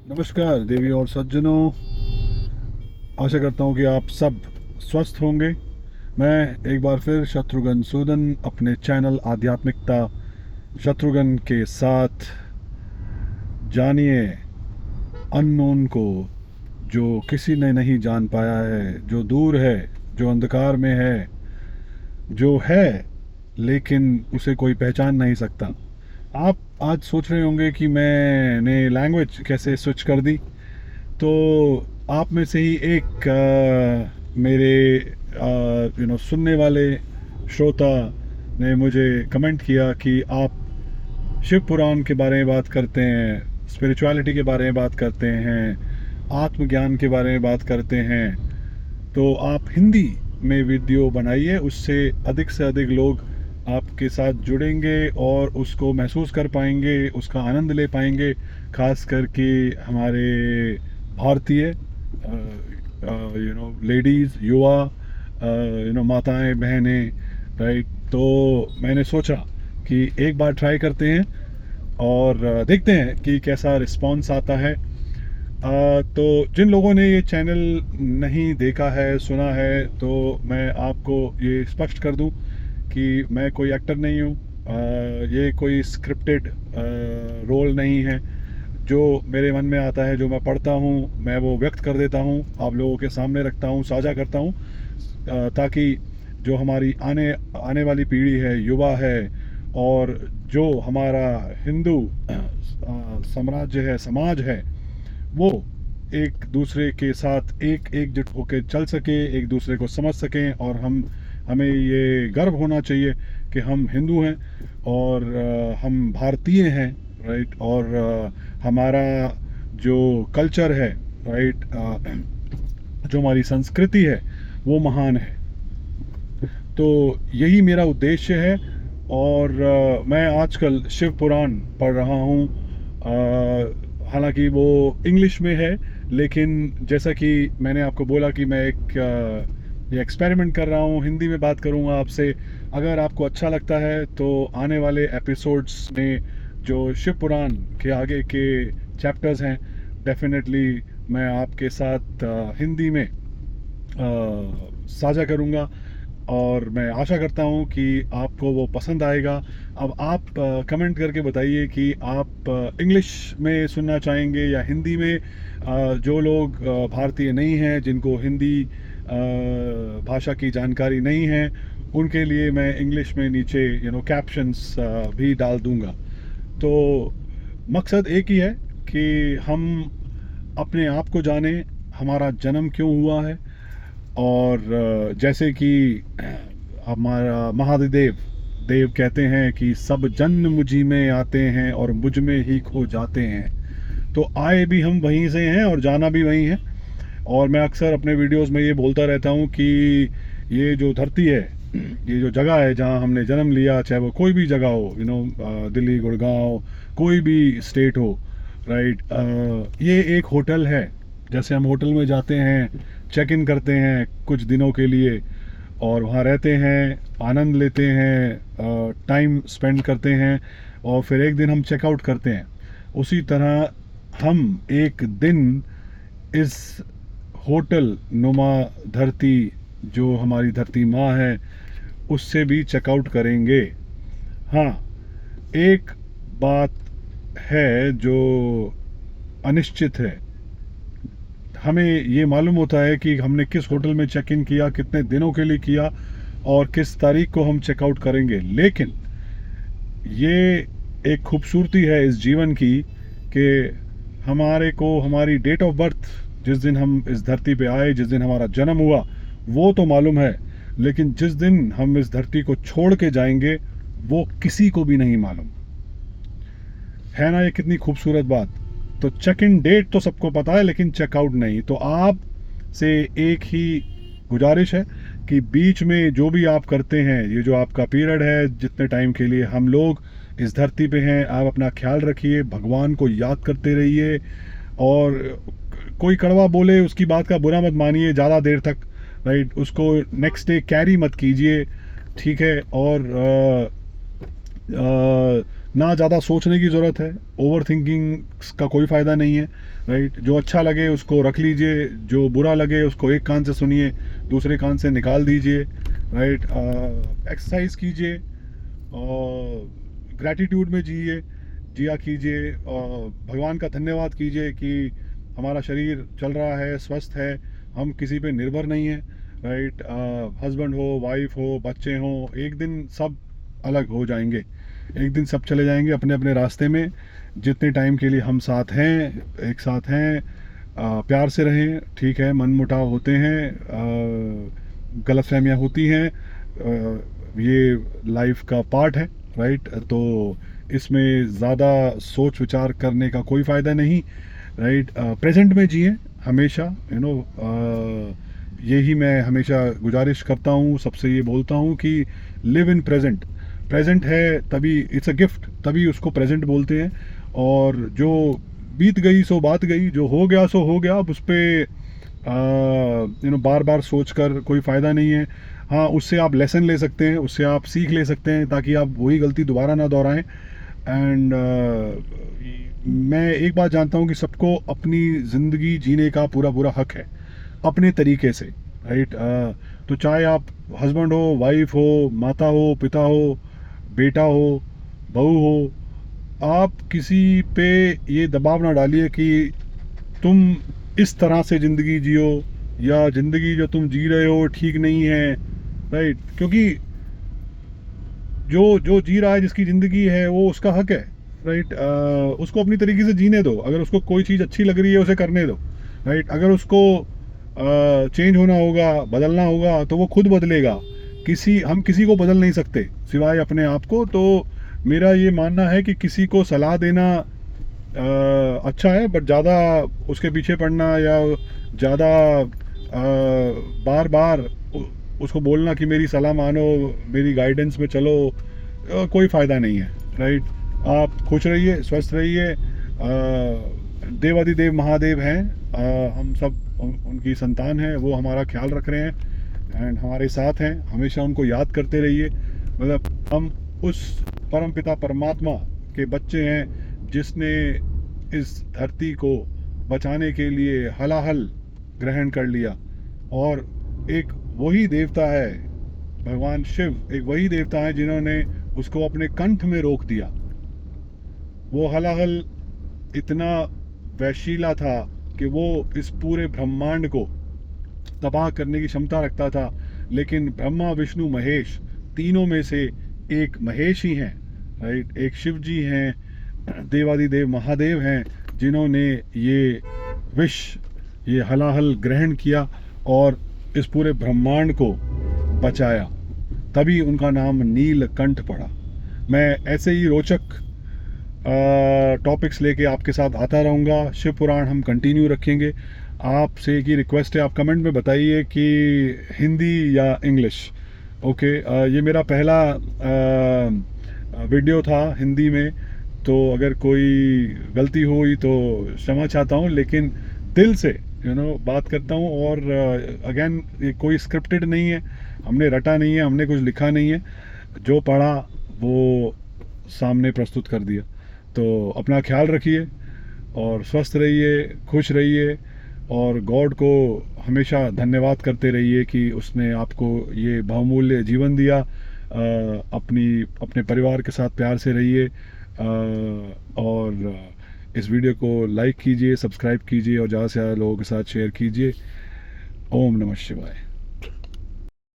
नमस्कार देवी और सज्जनों, आशा करता हूँ कि आप सब स्वस्थ होंगे। मैं एक बार फिर शत्रुघ्न सूदन अपने चैनल आध्यात्मिकता शत्रुघ्न के साथ जानिए अननोन को, जो किसी ने नहीं जान पाया है, जो दूर है, जो अंधकार में है, जो है लेकिन उसे कोई पहचान नहीं सकता। आप आज सोच रहे होंगे कि मैंने लैंग्वेज कैसे स्विच कर दी। तो आप में से ही एक मेरे सुनने वाले श्रोता ने मुझे कमेंट किया कि आप शिव पुराण के बारे में बात करते हैं, स्पिरिचुअलिटी के बारे में बात करते हैं, आत्मज्ञान के बारे में बात करते हैं, तो आप हिंदी में वीडियो बनाइए। उससे से अधिक लोग आपके साथ जुड़ेंगे और उसको महसूस कर पाएंगे, उसका आनंद ले पाएंगे। खास करके हमारे भारतीय लेडीज़, युवा, माताएं, बहनें, राइट। तो मैंने सोचा कि एक बार ट्राई करते हैं और देखते हैं कि कैसा रिस्पांस आता है। तो जिन लोगों ने ये चैनल नहीं देखा है, सुना है, तो मैं आपको ये स्पष्ट कर दूं कि मैं कोई एक्टर नहीं हूँ। ये कोई स्क्रिप्टेड रोल नहीं है। जो मेरे मन में आता है, जो मैं पढ़ता हूँ, मैं वो व्यक्त कर देता हूँ, आप लोगों के सामने रखता हूँ, साझा करता हूँ, ताकि जो हमारी आने आने वाली पीढ़ी है, युवा है, और जो हमारा हिंदू साम्राज्य है, समाज है, वो एक दूसरे के साथ एकजुट होकर चल सके, एक दूसरे को समझ सकें। और हमें ये गर्व होना चाहिए कि हम हिंदू हैं और हम भारतीय हैं, राइट। और हमारा जो कल्चर है, राइट, जो हमारी संस्कृति है, वो महान है। तो यही मेरा उद्देश्य है। और मैं आजकल शिव पुराण पढ़ रहा हूँ। हालांकि वो इंग्लिश में है, लेकिन जैसा कि मैंने आपको बोला कि मैं ये एक्सपेरिमेंट कर रहा हूँ, हिंदी में बात करूँगा आपसे। अगर आपको अच्छा लगता है तो आने वाले एपिसोड्स में जो शिव पुराण के आगे के चैप्टर्स हैं, डेफिनेटली मैं आपके साथ हिंदी में साझा करूँगा। और मैं आशा करता हूँ कि आपको वो पसंद आएगा। अब आप कमेंट करके बताइए कि आप इंग्लिश में सुनना चाहेंगे या हिंदी में। जो लोग भारतीय नहीं हैं, जिनको हिंदी भाषा की जानकारी नहीं है, उनके लिए मैं इंग्लिश में नीचे कैप्शंस भी डाल दूँगा। तो मकसद एक ही है कि हम अपने आप को जाने, हमारा जन्म क्यों हुआ है। और जैसे कि हमारा महादेव देव कहते हैं कि सब जन्म मुझी में आते हैं और मुझ में ही खो जाते हैं। तो आए भी हम वहीं से हैं और जाना भी वहीं है। और मैं अक्सर अपने वीडियोस में ये बोलता रहता हूँ कि ये जो धरती है, ये जो जगह है जहाँ हमने जन्म लिया, चाहे वो कोई भी जगह हो, दिल्ली, गुड़गांव, कोई भी स्टेट हो, राइट, ये एक होटल है। जैसे हम होटल में जाते हैं, चेक इन करते हैं कुछ दिनों के लिए और वहाँ रहते हैं, आनंद लेते हैं, टाइम स्पेंड करते हैं, और फिर एक दिन हम चेकआउट करते हैं। उसी तरह हम एक दिन इस होटल नुमा धरती, जो हमारी धरती माँ है, उससे भी चेकआउट करेंगे। हाँ, एक बात है जो अनिश्चित है। हमें ये मालूम होता है कि हमने किस होटल में चेक इन किया, कितने दिनों के लिए किया, और किस तारीख को हम चेकआउट करेंगे। लेकिन ये एक खूबसूरती है इस जीवन की कि हमारे को हमारी डेट ऑफ बर्थ, जिस दिन हम इस धरती पे आए, जिस दिन हमारा जन्म हुआ, वो तो मालूम है, लेकिन जिस दिन हम इस धरती को छोड़ के जाएंगे, वो किसी को भी नहीं मालूम है। ना, ये कितनी खूबसूरत बात। तो चेक इन डेट तो सबको पता है, लेकिन चेकआउट नहीं। तो आप से एक ही गुजारिश है कि बीच में जो भी आप करते हैं, ये जो आपका पीरियड है, जितने टाइम के लिए हम लोग इस धरती पे हैं, आप अपना ख्याल रखिए, भगवान को याद करते रहिए। और कोई कड़वा बोले, उसकी बात का बुरा मत मानिए ज़्यादा देर तक, राइट। उसको नेक्स्ट डे कैरी मत कीजिए, ठीक है। और ना ज़्यादा सोचने की ज़रूरत है, ओवर थिंकिंग का कोई फ़ायदा नहीं है, राइट। जो अच्छा लगे उसको रख लीजिए, जो बुरा लगे उसको एक कान से सुनिए, दूसरे कान से निकाल दीजिए, राइट। एक्सरसाइज कीजिए और ग्रैटिट्यूड में जिया कीजिए, और भगवान का धन्यवाद कीजिए कि हमारा शरीर चल रहा है, स्वस्थ है, हम किसी पे निर्भर नहीं है, राइट। हस्बैंड हो, वाइफ हो, बच्चे हो, एक दिन सब अलग हो जाएंगे, एक दिन सब चले जाएंगे अपने अपने रास्ते में। जितने टाइम के लिए हम साथ हैं, एक साथ हैं, प्यार से रहें, ठीक है। मन मुटाव होते हैं, गलतफहमियाँ होती हैं, ये लाइफ का पार्ट है, राइट। तो इसमें ज़्यादा सोच विचार करने का कोई फ़ायदा नहीं, राइट। प्रेजेंट में जिए हमेशा, यही मैं हमेशा गुजारिश करता हूँ, सबसे ये बोलता हूँ कि लिव इन प्रेजेंट। प्रेजेंट है तभी, इट्स अ गिफ्ट, तभी उसको प्रेजेंट बोलते हैं। और जो बीत गई सो बात गई, जो हो गया सो हो गया, अब उस पर बार बार सोच कर कोई फ़ायदा नहीं है। हाँ, उससे आप लेसन ले सकते हैं, उससे आप सीख ले सकते हैं, ताकि आप वही गलती दोबारा ना दोहराएं। एंड मैं एक बात जानता हूँ कि सबको अपनी ज़िंदगी जीने का पूरा पूरा हक है, अपने तरीके से, राइट। तो चाहे आप हस्बैंड हो, वाइफ हो, माता हो, पिता हो, बेटा हो, बहू हो, आप किसी पे ये दबाव ना डालिए कि तुम इस तरह से ज़िंदगी जियो, या ज़िंदगी जो तुम जी रहे हो ठीक नहीं है, राइट। क्योंकि जो जो जी रहा है, जिसकी ज़िंदगी है, वो उसका हक है, राइट। उसको अपनी तरीके से जीने दो। अगर उसको कोई चीज़ अच्छी लग रही है, उसे करने दो, राइट। अगर उसको चेंज होना होगा, बदलना होगा, तो वो खुद बदलेगा। हम किसी को बदल नहीं सकते सिवाय अपने आप को। तो मेरा ये मानना है कि किसी को सलाह देना अच्छा है, बट ज़्यादा उसके पीछे पड़ना, या ज़्यादा बार बार उसको बोलना कि मेरी सलाह मानो, मेरी गाइडेंस में चलो, कोई फ़ायदा नहीं है, राइट। आप खुश रहिए, स्वस्थ रहिए। देवादिदेव महादेव हैं, हम सब उनकी संतान हैं, वो हमारा ख्याल रख रहे हैं एंड हमारे साथ हैं। हमेशा उनको याद करते रहिए। मतलब हम उस परमपिता परमात्मा के बच्चे हैं जिसने इस धरती को बचाने के लिए हलाहल ग्रहण कर लिया। और एक वही देवता है, भगवान शिव, एक वही देवता है जिन्होंने उसको अपने कंठ में रोक दिया। वो हलाहल इतना वैशीला था कि वो इस पूरे ब्रह्मांड को तबाह करने की क्षमता रखता था। लेकिन ब्रह्मा, विष्णु, महेश, तीनों में से एक महेश ही हैं, राइट। एक शिव जी हैं, देवादिदेव महादेव हैं, जिन्होंने ये विष, ये हलाहल ग्रहण किया और इस पूरे ब्रह्मांड को बचाया। तभी उनका नाम नीलकंठ पड़ा। मैं ऐसे ही रोचक टॉपिक्स लेके आपके साथ आता रहूँगा। शिव पुराण हम कंटिन्यू रखेंगे। आपसे एक ही रिक्वेस्ट है, आप कमेंट में बताइए कि हिंदी या इंग्लिश। ओके, ये मेरा पहला वीडियो था हिंदी में, तो अगर कोई गलती हुई तो क्षमा चाहता हूँ, लेकिन दिल से बात करता हूँ। और अगेन, ये कोई स्क्रिप्टेड नहीं है, हमने रटा नहीं है, हमने कुछ लिखा नहीं है, जो पढ़ा वो सामने प्रस्तुत कर दिया। तो अपना ख्याल रखिए और स्वस्थ रहिए, खुश रहिए, और गॉड को हमेशा धन्यवाद करते रहिए कि उसने आपको ये बहुमूल्य जीवन दिया। अपने परिवार के साथ प्यार से रहिए, और इस वीडियो को लाइक कीजिए, सब्सक्राइब कीजिए और ज़्यादा से ज़्यादा लोगों के साथ शेयर कीजिए। ओम नमः शिवाय।